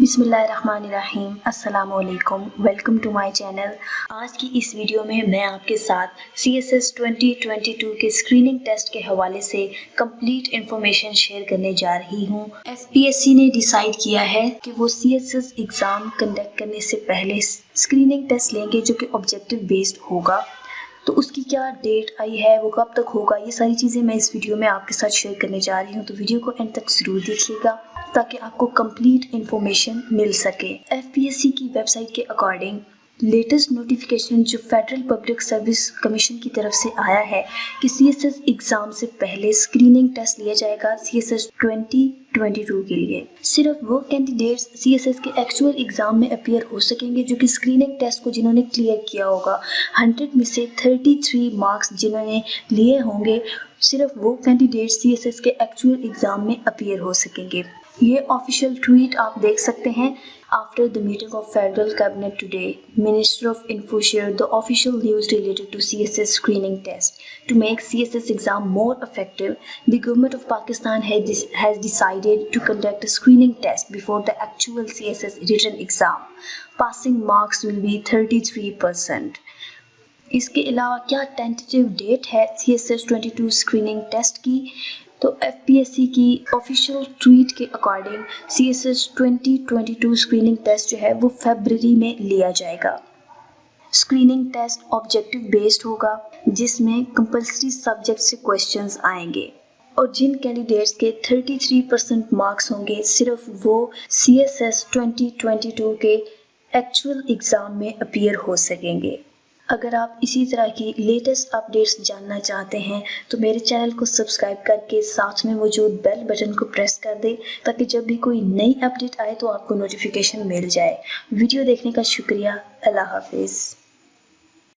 बिस्मिल्लाहिर्रहमानिर्रहीम, अस्सलामुअलैकुम, welcome to my channel. आज की इस वीडियो में मैं आपके साथ CSS 2022 के स्क्रीनिंग टेस्ट के हवाले से कंप्लीट इंफॉर्मेशन शेयर करने जा रही हूँ। fpsc ने डिसाइड किया है कि वो CSS एग्ज़ाम कंडक्ट करने से पहले स्क्रीनिंग टेस्ट लेंगे जो कि ऑब्जेक्टिव बेस्ड होगा। तो उसकी क्या डेट आई है, वो कब तक होगा, ये सारी चीज़ें मैं इस वीडियो में आपके साथ शेयर करने जा रही हूँ। तो वीडियो को एंड तक ज़रूर देखिएगा ताकि आपको कंप्लीट इन्फॉर्मेशन मिल सके। fpsc की वेबसाइट के अकॉर्डिंग लेटेस्ट नोटिफिकेशन जो फेडरल पब्लिक सर्विस कमीशन की तरफ से आया है कि CSS एग्ज़ाम से पहले स्क्रीनिंग टेस्ट लिया जाएगा CSS 2022 के लिए। सिर्फ वो कैंडिडेट्स CSS के एक्चुअल एग्ज़ाम में अपीयर हो सकेंगे जो कि स्क्रीनिंग टेस्ट को जिन्होंने क्लियर किया होगा। 100 में से 33 मार्क्स जिन्होंने लिए होंगे, सिर्फ वो कैंडिडेट्स CSS के एक्चुअल एग्ज़ाम में अपीयर हो सकेंगे। ये ऑफिशियल ट्वीट आप देख सकते हैं। After the meeting of Federal Cabinet today, Minister of Info shared the official news related to CSS screening test. To make CSS exam more effective, the government of Pakistan has decided to conduct a screening test before the actual CSS written exam. Passing marks will be 33%. इसके अलावा क्या tentative date है CSS 22 screening test की? तो fpsc की official tweet के according CSS 2022 screening test जो है वो फरवरी में लिया जाएगा। स्क्रीनिंग टेस्ट ऑब्जेक्टिव बेस्ड होगा जिसमें कंपल्सरी सब्जेक्ट से क्वेश्चंस आएंगे और जिन कैंडिडेट्स के 33% मार्क्स होंगे सिर्फ वो CSS 2022 के एक्चुअल एग्ज़ाम में अपीयर हो सकेंगे। अगर आप इसी तरह की लेटेस्ट अपडेट्स जानना चाहते हैं तो मेरे चैनल को सब्सक्राइब करके साथ में मौजूद बेल बटन को प्रेस कर दें ताकि जब भी कोई नई अपडेट आए तो आपको नोटिफिकेशन मिल जाए। वीडियो देखने का शुक्रिया। अल्लाह हाफिज़।